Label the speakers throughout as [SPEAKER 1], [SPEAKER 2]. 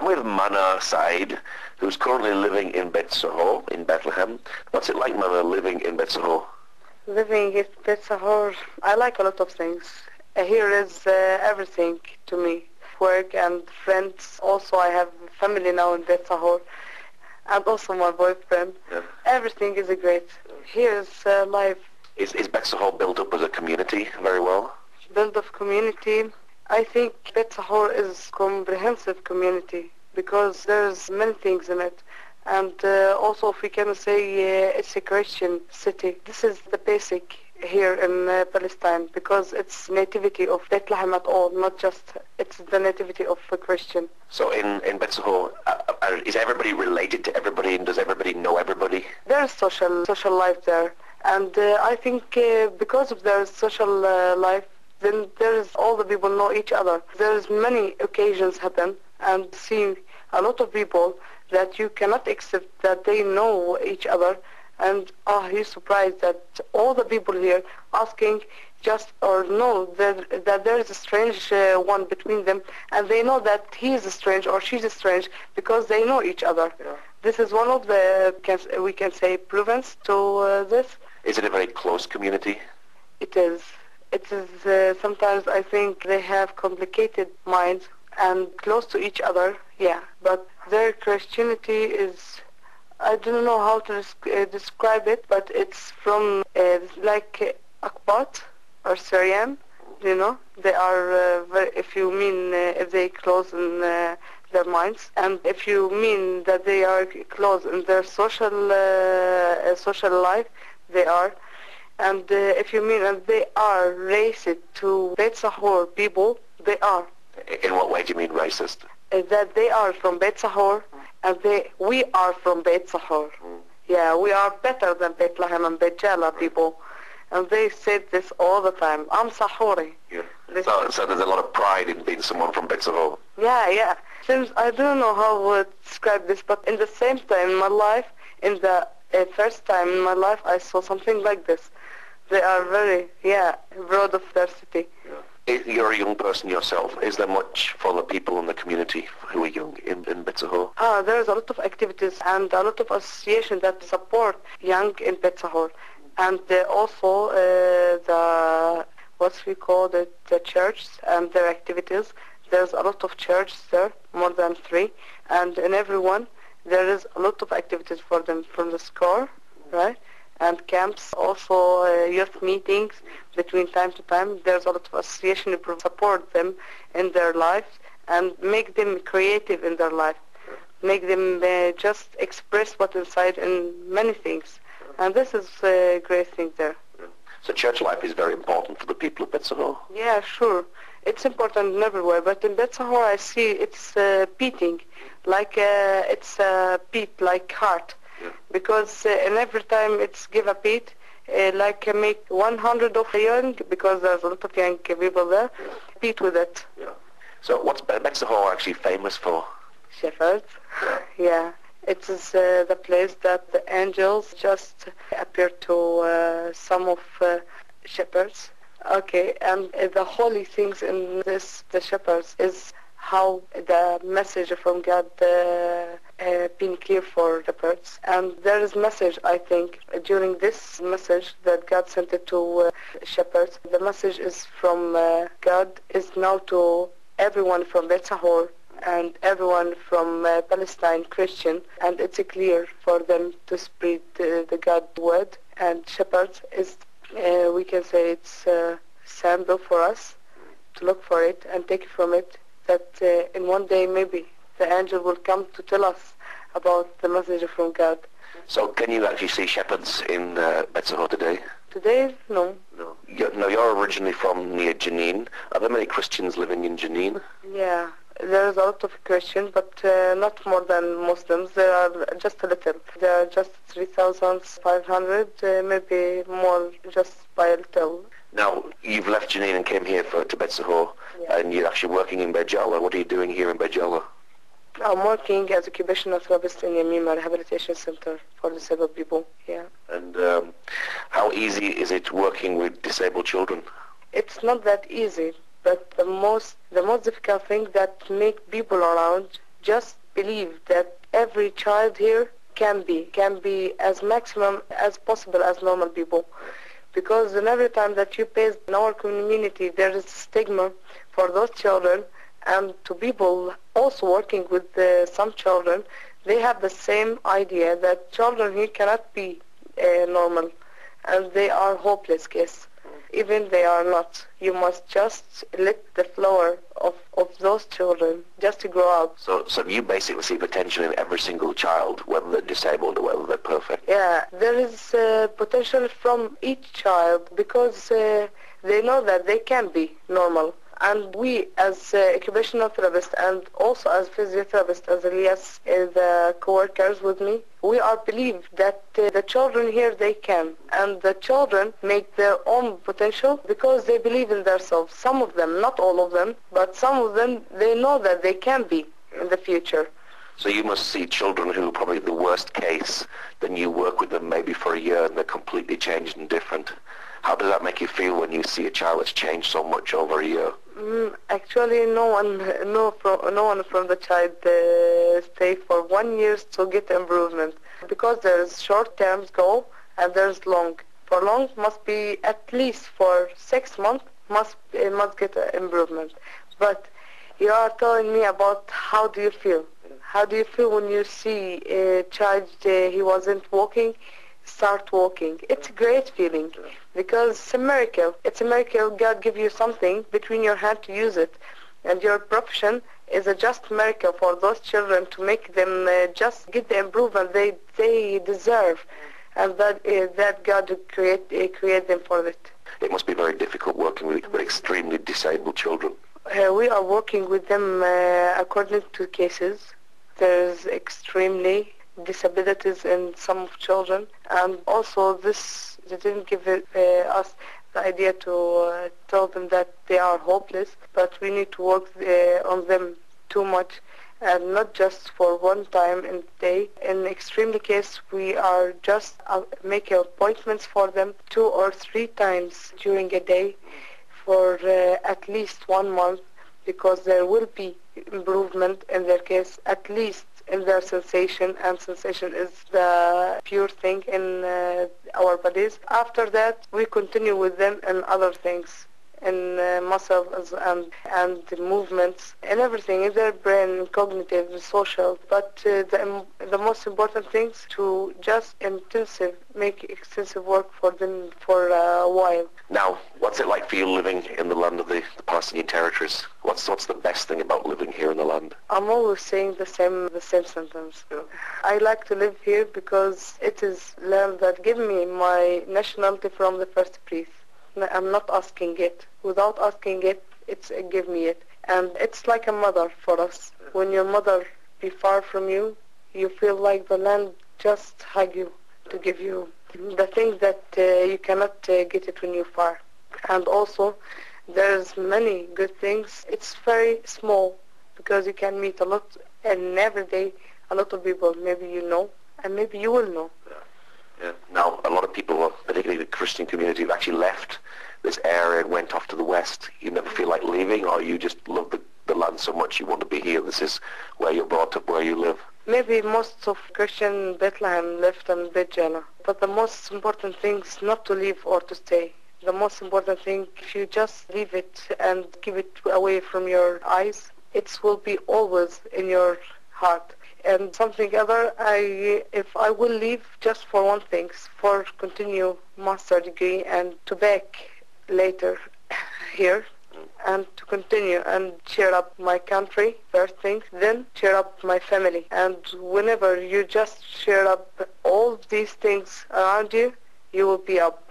[SPEAKER 1] I'm with Manar Said, who's currently living in Beit Sahour in Bethlehem. What's it like, Manar, living in Beit Sahour?
[SPEAKER 2] Living in Beit Sahour, I like a lot of things. Here is everything to me. Work and friends. Also, I have family now in Beit Sahour, and also my boyfriend.
[SPEAKER 1] Yeah.
[SPEAKER 2] Everything is great. Here is life.
[SPEAKER 1] Is Beit Sahour built up as a community very well?
[SPEAKER 2] Build of community. I think Beit Sahour is comprehensive community because there's many things in it. And also, if we can say it's a Christian city. This is the basic here in Palestine because it's nativity of Bethlehem at all, not just it's the nativity of a Christian.
[SPEAKER 1] So in Beit Sahour, is everybody related to everybody, and does everybody know everybody?
[SPEAKER 2] There's social life there, and I think because of their social life, then there's all the people know each other. There's many occasions happen and see a lot of people that you cannot accept that they know each other, and you're surprised that all the people here asking just or know that there is a strange one between them, and they know that he is strange or she's strange because they know each other. Yeah. This is one of the, we can say, province to this.
[SPEAKER 1] Is it a very close community?
[SPEAKER 2] It is. It is sometimes I think they have complicated minds and close to each other, yeah. But their Christianity is, I don't know how to describe it, but it's from like Akbat or Syrian, you know. They are, if you mean if they close in their minds, and if you mean that they are close in their social life, they are. And if you mean that they are racist to Beit Sahour people, they are.
[SPEAKER 1] In what way do you mean racist?
[SPEAKER 2] That they are from Beit Sahour, and we are from Beit Sahour. Yeah, we are better than Bethlehem and Beit Jala people. And they say this all the time. I'm Sahouri.
[SPEAKER 1] Yeah. So there's a lot of pride in being someone from Beit Sahour.
[SPEAKER 2] Yeah. Since I don't know how to describe this, but in the same time in my life, in the first time in my life, I saw something like this. They are very, proud of their city.
[SPEAKER 1] Yeah. You're a young person yourself. Is there much for the people in the community who are young in Beit Sahour?
[SPEAKER 2] There's a lot of activities and a lot of associations that support young in Beit Sahour. And also what we call the church and their activities. There's a lot of churches there, more than 3. And in every one, there is a lot of activities for them from the school, right? And camps, also youth meetings between time to time. There's a lot of association to support them in their lives and make them creative in their life. Make them just express what's inside in many things. And this is a great thing there.
[SPEAKER 1] So church life is very important for the people of Beit Sahour?
[SPEAKER 2] Yeah, sure. It's important everywhere, but in Beit Sahour I see it's beating, like it's a beat like heart. Yeah. Because and every time it's give a beat, like make 100 of young, because there's a lot of young people there, beat with it.
[SPEAKER 1] Yeah. So what's Beit Sahour actually famous for?
[SPEAKER 2] Shepherds. Yeah. It is the place that the angels just appear to some of shepherds. Okay, and the holy things in this, the shepherds, is how the message from God been clear for the birds. And there is message, I think, during this message that God sent it to shepherds. The message is from God is now to everyone from Beit Sahour and everyone from Palestine Christian, and it's clear for them to spread the God word. And shepherds is, we can say it's a sample for us to look for it and take it from it, that in one day maybe the angel will come to tell us about the message from God.
[SPEAKER 1] So can you actually see shepherds in Beit Sahour today?
[SPEAKER 2] Today, no.
[SPEAKER 1] No. You're originally from near Jenin. Are there many Christians living in Jenin?
[SPEAKER 2] Yeah. There's a lot of Christians, but not more than Muslims. There are just a little. There are just 3,500, maybe more, just by a little.
[SPEAKER 1] Now, you've left Jenin and came here to Beit Sahour, and you're actually working in Beit Jala. What are you doing here in Beit Jala?
[SPEAKER 2] I'm working as occupational therapist in Yamima Rehabilitation Center for disabled people. Yeah.
[SPEAKER 1] And how easy is it working with disabled children?
[SPEAKER 2] It's not that easy. But the most difficult thing that make people around just believe that every child here can be as maximum as possible as normal people. Because in every time that you face in our community, there is stigma for those children, and to people also working with some children, they have the same idea that children here cannot be normal, and they are hopeless kids. Even they are not. You must just let the flower of those children just to grow up.
[SPEAKER 1] So you basically see potential in every single child, whether they're disabled or whether they're perfect.
[SPEAKER 2] Yeah, there is potential from each child because they know that they can be normal. And we as occupational therapists and also as physiotherapists, as Elias, the co-workers with me, we are believe that the children here, they can. And the children make their own potential because they believe in themselves. Some of them, not all of them, but some of them, they know that they can be in the future.
[SPEAKER 1] So you must see children who are probably the worst case, then you work with them maybe for a year and they're completely changed and different. How does that make you feel when you see a child that's changed so much over a year?
[SPEAKER 2] Actually, no one from the child stay for 1 year to get improvement, because there's short-term goal and there's long. For long must be at least for 6 months must get improvement. But you are telling me about how do you feel? How do you feel when you see a child he wasn't walking start walking? It's a great feeling. Because it's a miracle. It's a miracle God give you something between your hand to use it. And your profession is a just miracle for those children to make them just get the improvement they deserve. And that God create them for it.
[SPEAKER 1] It must be very difficult working with extremely disabled children.
[SPEAKER 2] We are working with them according to cases. There's extremely disabilities in some children. And also they didn't give us the idea to tell them that they are hopeless, but we need to work on them too much, and not just for one time in the day. In extremely case, we are just making appointments for them 2 or 3 times during a day for at least 1 month, because there will be improvement in their case, at least in their sensation, and sensation is the pure thing in our bodies. After that, we continue with them in other things, in muscles and the movements and everything in their brain, cognitive, social. But the most important things to just make extensive work for them for a while.
[SPEAKER 1] Now, what's it like for you living in the land of the Palestinian territories? What's the best thing about living here in the land?
[SPEAKER 2] I'm always saying the same sentence. I like to live here because it is land that give me my nationality from the first breath. I'm not asking it. Without asking it, it's give me it. And it's like a mother for us. When your mother be far from you, you feel like the land just hug you to give you the thing that you cannot get it when you're far. And also, there's many good things. It's very small because you can meet a lot, and every day a lot of people maybe you know, and maybe you will know.
[SPEAKER 1] Yeah. Now, a lot of people, particularly the Christian community, have actually left this area and went off to the west. You never feel like leaving, or you just love the land so much you want to be here? This is where you're brought up, where you live.
[SPEAKER 2] Maybe most of Christian Bethlehem left in Beit Sahour. But the most important thing is not to leave or to stay. The most important thing, if you just leave it and keep it away from your eyes, it will be always in your heart. And something other, if I will leave just for one thing, for continue master degree and to back later here, and to continue and cheer up my country first thing, then cheer up my family. And whenever you just cheer up all these things around you, you will be up.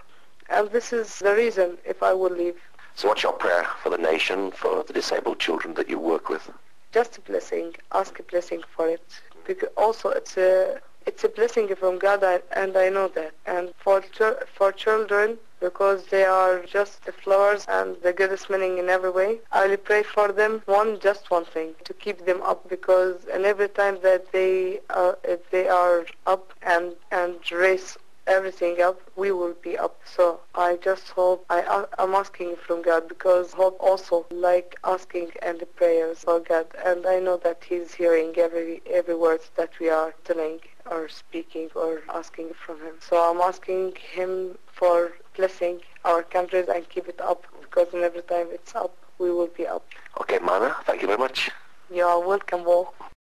[SPEAKER 2] And this is the reason if I will leave.
[SPEAKER 1] So what's your prayer for the nation, for the disabled children that you work with?
[SPEAKER 2] Just a blessing. Ask a blessing for it. Because also it's a blessing from God, and I know that. And for children, because they are just the flowers and the goodest meaning in every way, I will pray for them just one thing, to keep them up, because and every time that they are up and race everything up, we will be up. So I just hope, I'm asking from God, because hope also like asking and the prayers for God. And I know that He's hearing every word that we are telling or speaking or asking from Him. So I'm asking Him for blessing our countries and keep it up, because in every time it's up, we will be up.
[SPEAKER 1] Okay, Mana, thank you very much.
[SPEAKER 2] You are welcome, Bo.